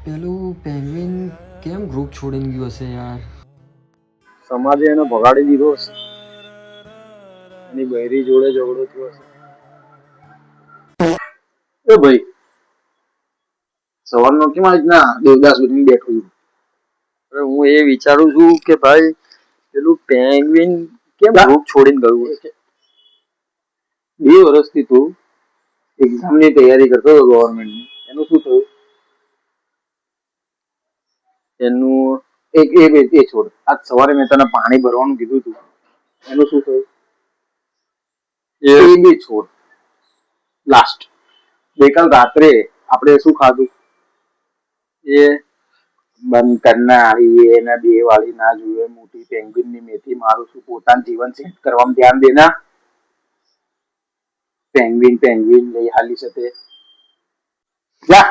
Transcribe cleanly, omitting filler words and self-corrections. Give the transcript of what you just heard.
પેલું પેંગ્વિન કેમ ગ્રુપ છોડીને ગયું હશે યાર? સમાજે એને ભગાડી દીધો હશે. એની બૈરી જોડે ઝઘડો થયો હશે. એ ભાઈ સવારનો કેમ રીતના દેવદાસ બની બેઠો છું? હું એ વિચારું છું કે ભાઈ પેલું પેંગ્વિન કેમ ગ્રુપ છોડીને ગયું હશે? 2 વર્ષથી તું એક્ઝામની તૈયારી કરતો હતો ગવર્મેન્ટની. એનું શું થયું? એનું એ છોડ. આજ સવારે મેં તને પાણી ભરવાનું કીધું હતું. એનું શું થયું? એ બી છોડ. લાસ્ટ ગઈકાલ રાત્રે આપણે શું ખાધું? એ બંધ કરનારી એના 2 વાળી ના જુએ મોટી પેંગ્વિન ની મેથી મારું શું પોતાનું જીવન સેટ કરવામાં ધ્યાન દેના. પેંગ્વિન લઈ હાલી શકે જા